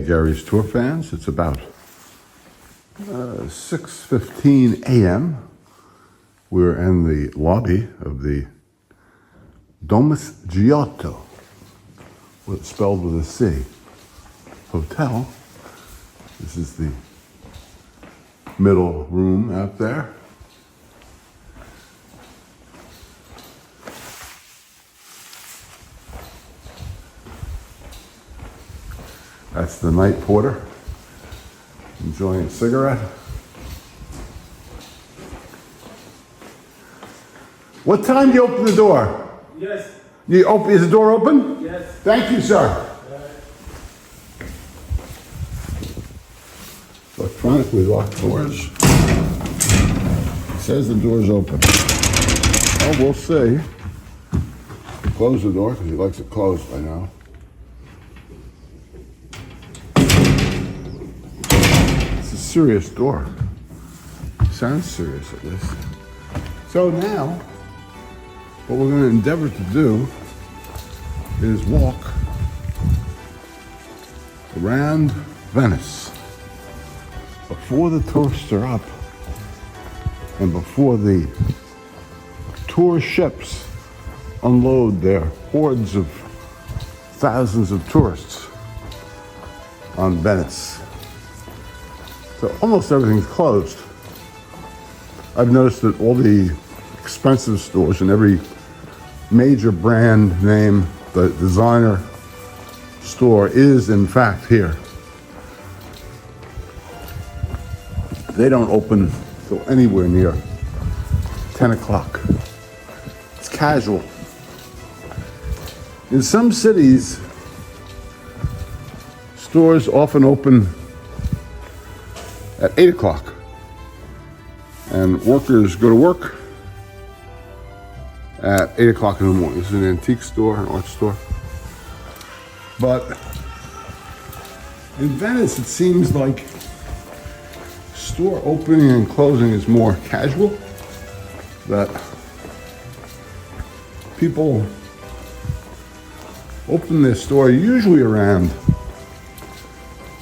Gary's Tour fans. It's about 6:15 a.m. We're in the lobby of the Domus Giotto, spelled with a C, hotel. This is the middle room out there. That's the night porter, enjoying a cigarette. What time do you open the door? Yes. Is the door open? Yes. Thank you, sir. Electronically locked doors. It says the door's open. Oh, we'll see. Close the door because he likes it closed by now. Serious door. Sounds serious at least. So now, what we're going to endeavor to do is walk around Venice before the tourists are up and before the tour ships unload their hordes of thousands of tourists on Venice. So almost everything's closed. I've noticed that all the expensive stores and every major brand name, the designer store is in fact here. They don't open till anywhere near 10 o'clock. It's casual. In some cities, stores often open at 8 o'clock, and workers go to work at 8 o'clock in the morning. This is an antique store, an art store. But in Venice, it seems like store opening and closing is more casual, that people open their store usually around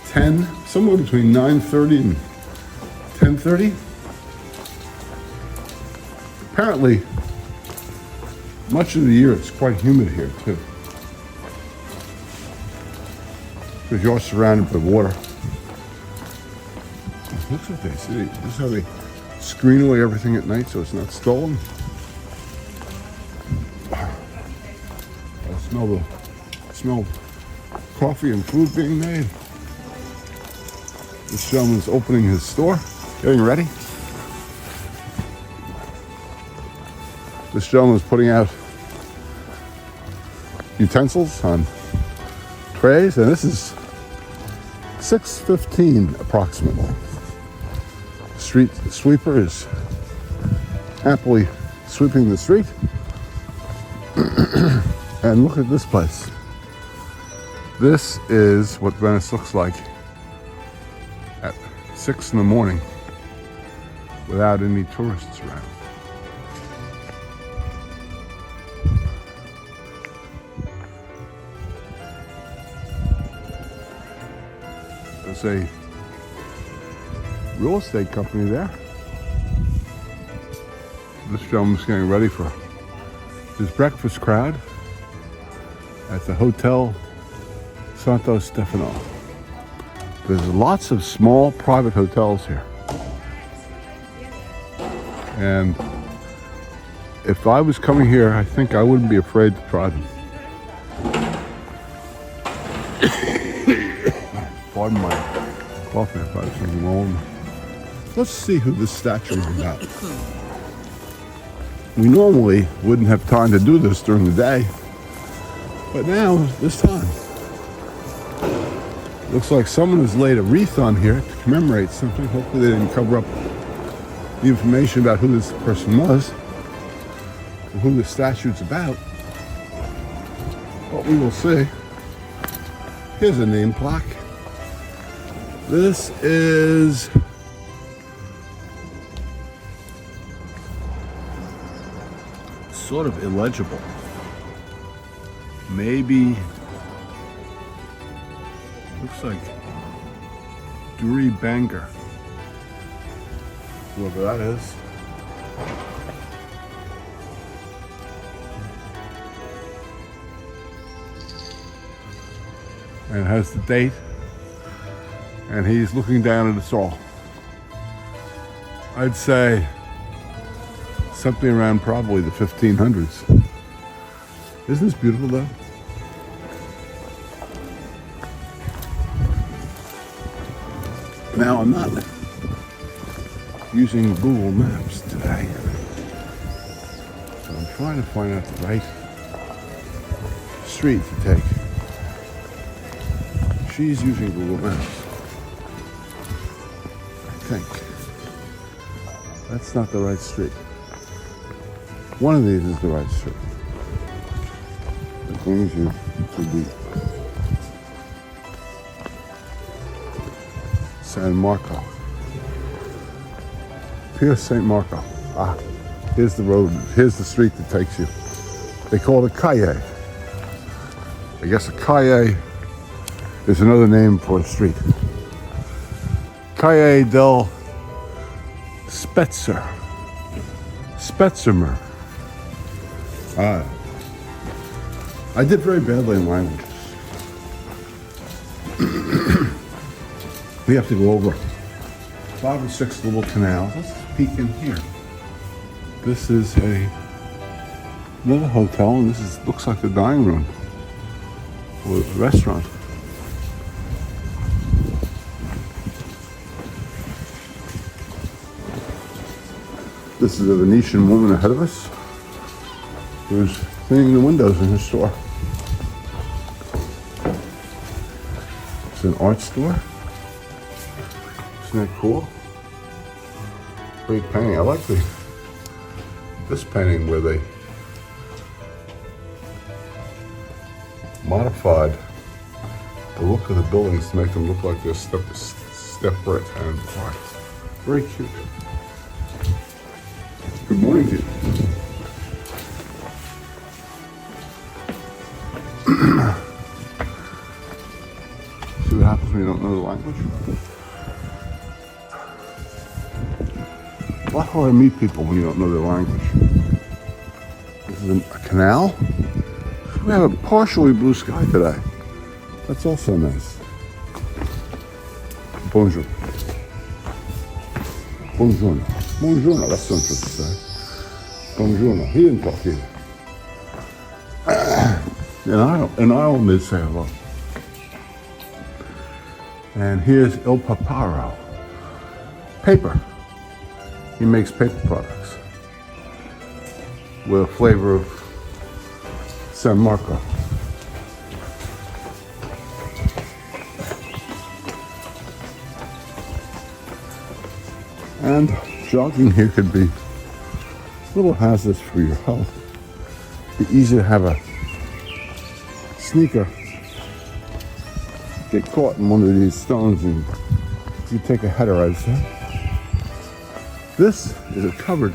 10, somewhere between 9:30 and 10:30. Apparently, much of the year it's quite humid here too, because you're surrounded by water. Look what they see. This is how they screen away everything at night so it's not stolen. I smell coffee and food being made. This gentleman's opening his store, getting ready. This gentleman's putting out utensils on trays, and this is 6:15 approximately. The street sweeper is happily sweeping the street. And look at this place. This is what Venice looks like at 6 in the morning without any tourists around. There's a real estate company there. This gentleman's getting ready for his breakfast crowd at the Hotel Santo Stefano. There's lots of small private hotels here. And if I was coming here, I think I wouldn't be afraid to try them. Pardon my cough, I thought something wrong. Let's see who this statue is about. We normally wouldn't have time to do this during the day, but now, this time. Looks like someone has laid a wreath on here to commemorate something. Hopefully they didn't cover up the information about who this person was, or who the statue's about. But we will see. Here's a name plaque. This is sort of illegible. Looks like Duri Banger, whoever that is. And it has the date, and he's looking down at us all. I'd say something around probably the 1500s. Isn't this beautiful though? Now I'm not using Google Maps today, so I'm trying to find out the right street to take. She's using Google Maps, I think. That's not the right street. One of these is the right street. It brings you to the San Marco. Pier St. Marco. Ah, here's the road. Here's the street that takes you. They call it a calle. I guess a calle is another name for a street. Calle del Spezzer. Spezzimer. I did very badly in languages. We have to go over 5 or 6 little canals. Let's peek in here. This is another hotel, and this looks like the dining room or the restaurant. This is a Venetian woman ahead of us who's cleaning the windows in her store. It's an art store. Isn't that cool? Great painting. I like this painting where they modified the look of the buildings to make them look like they're separate and apart. Very cute. Good morning to you. See what happens when you don't know the language? A lot harder to meet people when you don't know their language. This is a canal. We have a partially blue sky today. That's also nice. Bonjour. Buongiorno. Buongiorno, that's what I'm supposed to say. Buongiorno. He didn't talk either. In Ireland, they say hello. And here's Il Paparo. Paper. He makes paper products with a flavor of San Marco. And jogging here could be a little hazardous for your health. It'd be easy to have a sneaker get caught in one of these stones and you take a header, I'd say. This is a covered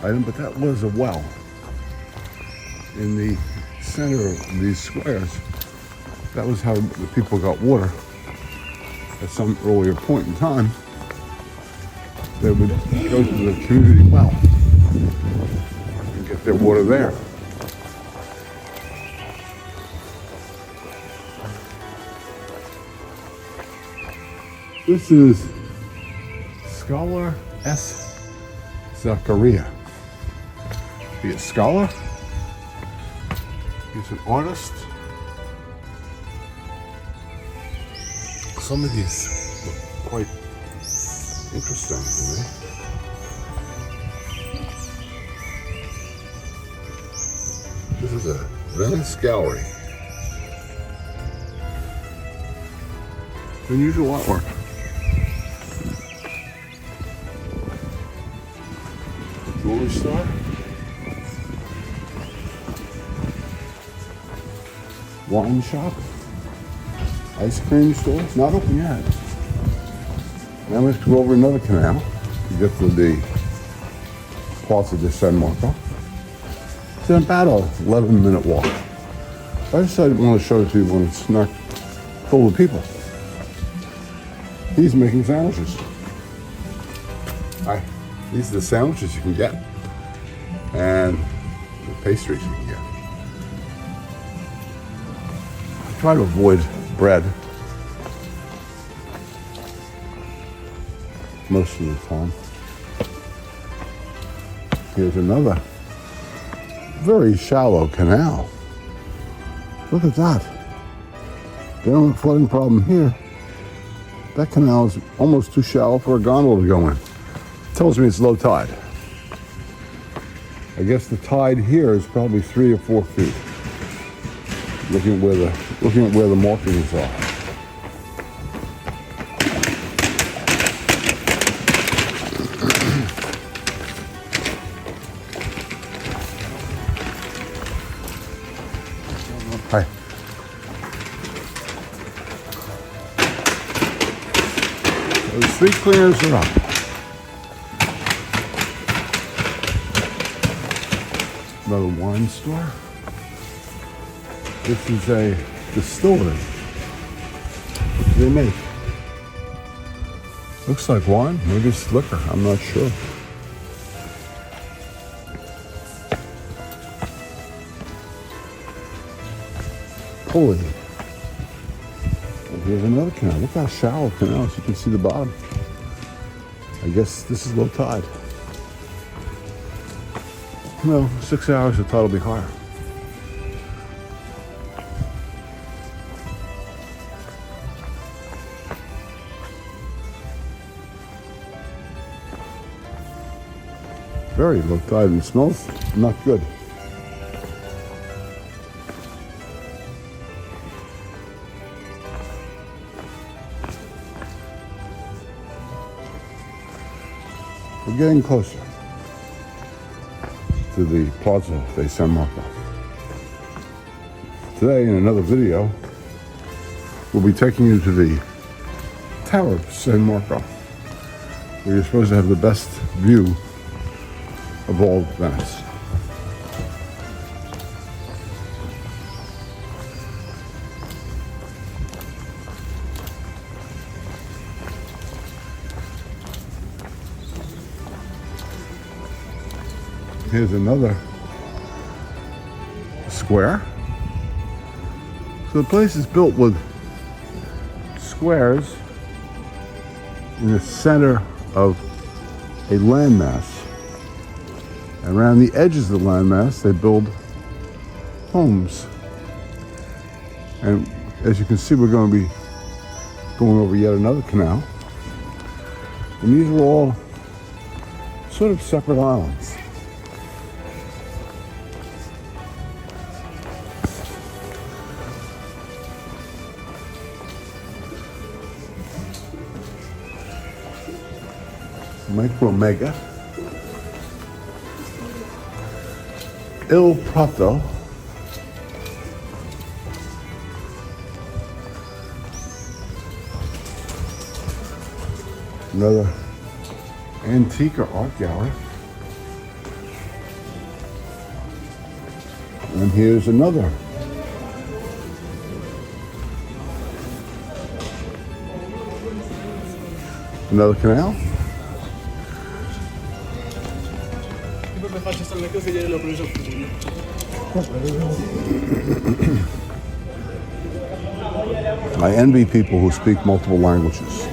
item, but that was a well in the center of these squares. That was how the people got water at some earlier point in time. They would go to the community well and get their water there. This is Scholar S. Zachariah. Be a scholar. He's an artist. Some of these look quite interesting to me. This is a Venice gallery. Unusual artwork. Jewelry store. Wine shop. Ice cream store. It's not open yet. Now we have to go over another canal to get to the Plaza di San Marco. It's about a 11-minute walk. I decided I want to show it to you when it's not full of people. He's making sandwiches. Hi. These are the sandwiches you can get, and the pastries you can get. I try to avoid bread most of the time. Here's another very shallow canal. Look at that. They don't have a flooding problem here. That canal is almost too shallow for a gondola to go in. Tells me it's low tide. I guess the tide here is probably 3 or 4 feet. Looking at where the markings are. Hi. So the street cleaners are up. Another wine store. This is a distillery. What do they make? Looks like wine, maybe it's liquor, I'm not sure. Pulley. And here's another canal. Look how shallow the canal is. You can see the bottom. I guess this is low tide. No, 6 hours the tide will be higher. Very low tide and it smells not good. We're getting closer to the Plaza de San Marco. Today, in another video, we'll be taking you to the Tower of San Marco, where you're supposed to have the best view of all of Venice. Here's another square. So the place is built with squares in the center of a landmass. And around the edges of the landmass, they build homes. And as you can see, we're going to be going over yet another canal. And these are all sort of separate islands. Micro Mega, Il Prato, another antique or art gallery, and here's another. Another canal. I envy people who speak multiple languages.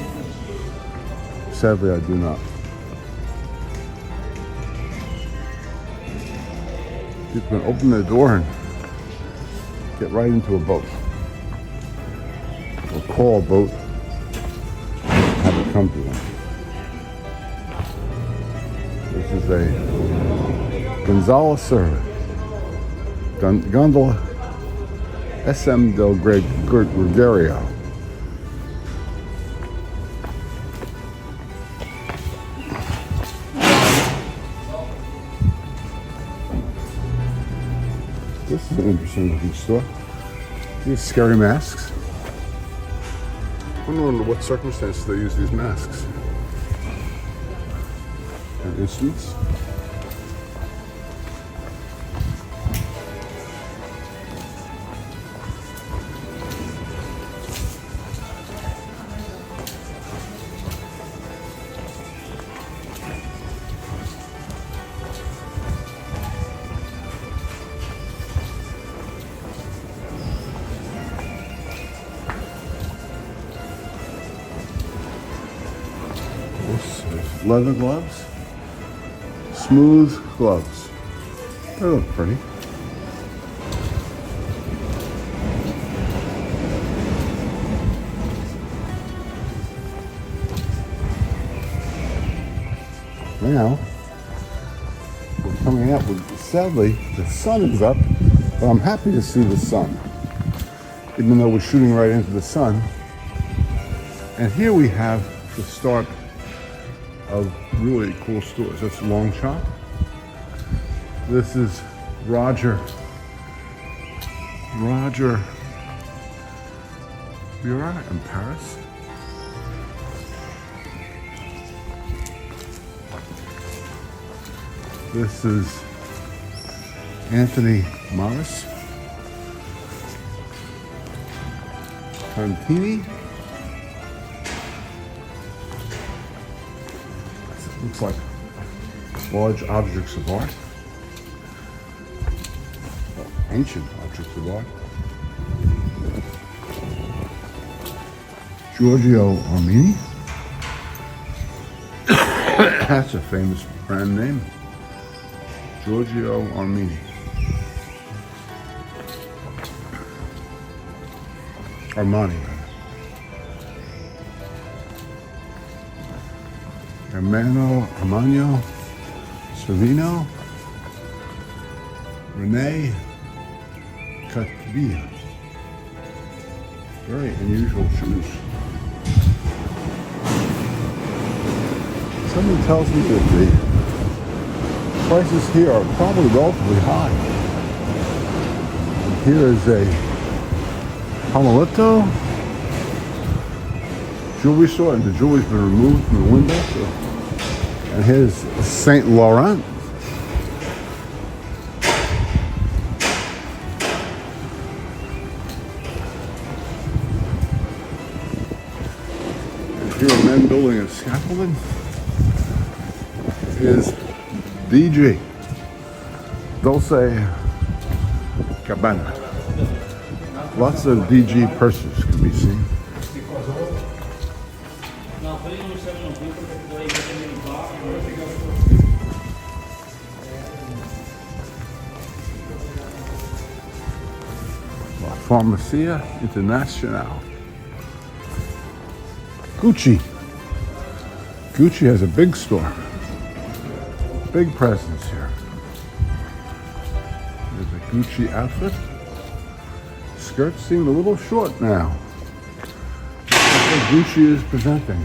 Sadly, I do not. People can open their door and get right into a boat. Or call a boat and have it come to them. This is a Gonzales Serve. Gondola SM del Gregorio. This is an interesting looking store. These scary masks. I wonder under what circumstances they use these masks. And instruments. leather gloves. Smooth gloves. They look pretty. Now, we're coming out with, sadly, the sun is up, but I'm happy to see the sun, even though we're shooting right into the sun. And here we have the start of really cool stores. That's Long Shop. This is Roger Bureau in Paris. This is Anthony Morris. Contini. Looks like large objects of art. Ancient objects of art. Giorgio Armani. That's a famous brand name. Giorgio Armani. Armani. Armano Servino. Rene Catvia. Very unusual shoes. Somebody tells me that the prices here are probably relatively high. And here is a Palmetto jewelry store, and the jewelry's been removed from the window. So. And here's Saint Laurent. And here are men building a scaffolding. Is DG Dolce Gabbana. Lots of DG purses can be seen. La Farmacia Internationale. Gucci. Gucci has a big store. Big presence here. There's a Gucci outfit. Skirts seem a little short now. That's what Gucci is presenting.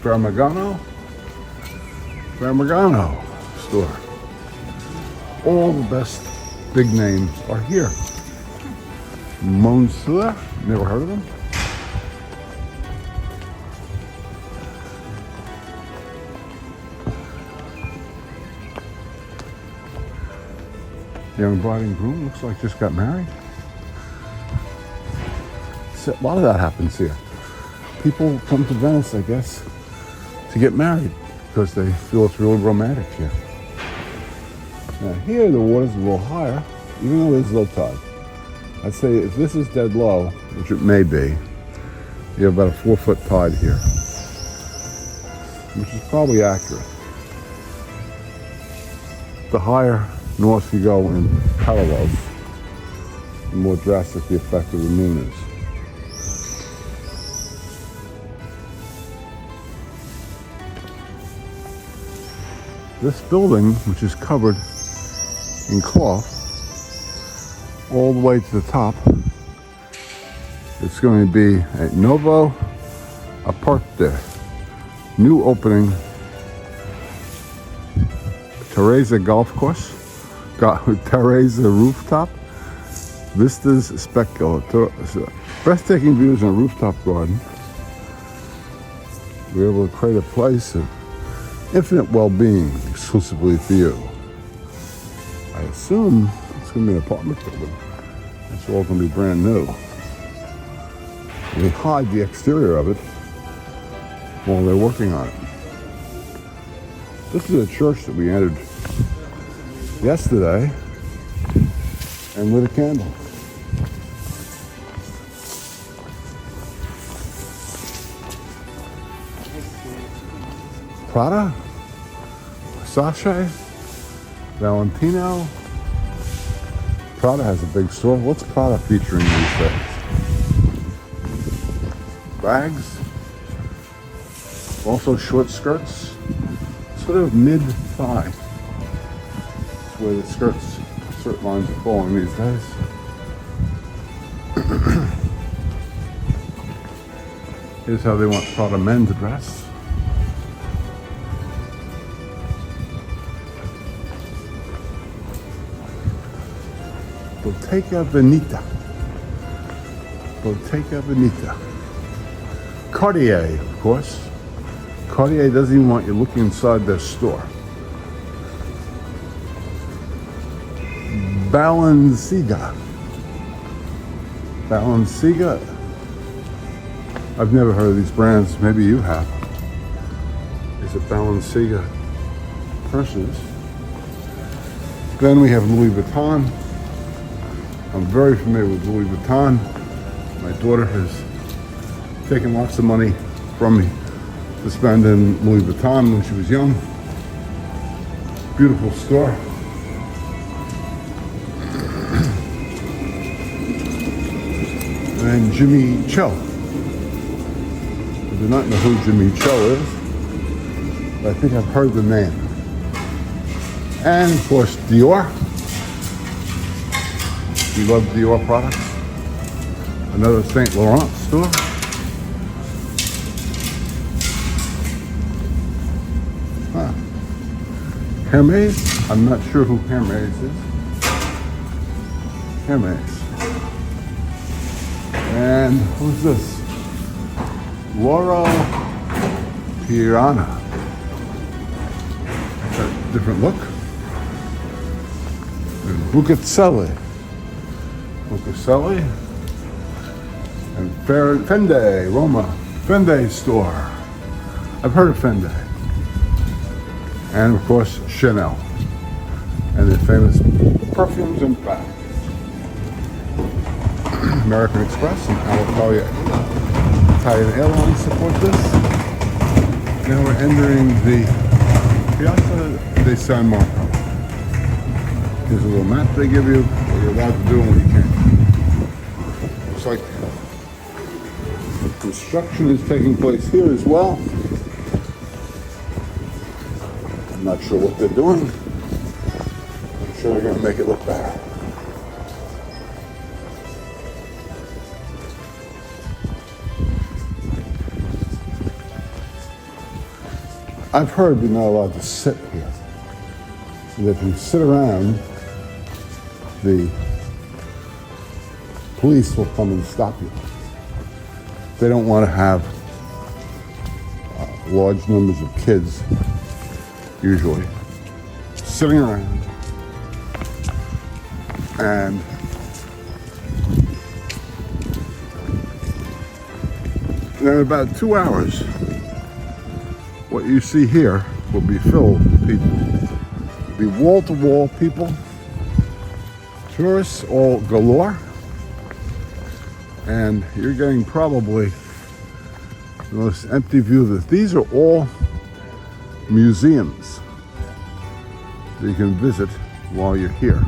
Ferragamo store. All the best big names are here. Monsieur, never heard of them. Young bride and groom looks like just got married. So a lot of that happens here. People come to Venice, I guess, to get married because they feel it's really romantic here. Now here the water's a little higher, even though there's low tide. I'd say if this is dead low, which it may be, you have about a 4-foot tide here, which is probably accurate. The higher north you go in parallels, the more drastic the effect of the moon is. This building, which is covered in cloth all the way to the top, it's going to be a Novo Aparte, new opening, Teresa Golf Course, Teresa Rooftop, vistas spectacular, breathtaking views in a rooftop garden. We're able to create a place of infinite well-being exclusively for you. I assume it's going to be an apartment building. It's all going to be brand new. They hide the exterior of it while they're working on it. This is a church that we entered yesterday and lit a candle. Prada, Versace, Valentino. Prada has a big store. What's Prada featuring these days? Bags. Also short skirts. Sort of mid-thigh. That's where the skirts, skirt lines are falling these days. Here's how they want Prada men to dress. Bottega Veneta. Bottega Veneta. Cartier, of course. Cartier doesn't even want you looking inside their store. Balenciaga. Balenciaga. I've never heard of these brands. Maybe you have. These are Balenciaga purses. Then we have Louis Vuitton. I'm very familiar with Louis Vuitton. My daughter has taken lots of money from me to spend in Louis Vuitton when she was young. Beautiful store. And Jimmy Choo. I do not know who Jimmy Choo is, but I think I've heard the name. And of course Dior. We love Dior products. Another Saint Laurent store. Hermes. I'm not sure who Hermes is. Hermes. And who's this? Loro Piana. A different look. And Bucatselli. And Fende, Roma. Fende store. I've heard of Fende. And of course, Chanel. And their famous perfumes and bags. American Express and Alitalia Italian Airlines support this. Now we're entering the Piazza di San Marco. Here's a little map they give you, what you're allowed to do and what you can't. Looks like construction is taking place here as well. I'm not sure what they're doing. I'm sure they're going to make it look better. I've heard you're not allowed to sit here. So that if you sit around, the police will come and stop you. They don't want to have large numbers of kids, usually, sitting around. And in about 2 hours, what you see here will be filled with people. It'll be wall-to-wall people, tourists all galore, and you're getting probably the most empty view of this. These are all museums that you can visit while you're here.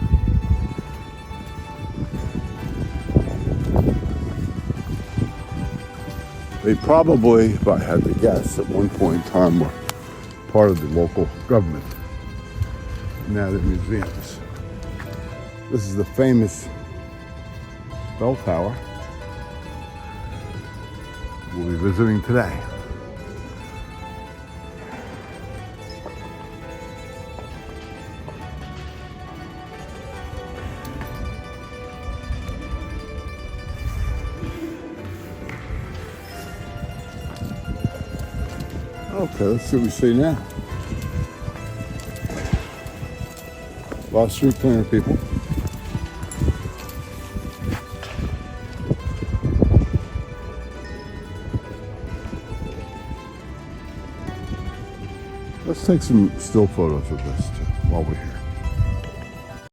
They probably, if I had to guess, at one point in time were part of the local government. Now they're museums. This is the famous bell tower we'll be visiting today. Okay, let's see what we see now. A lot of street cleaner people. Let's take some still photos of this too while we're here.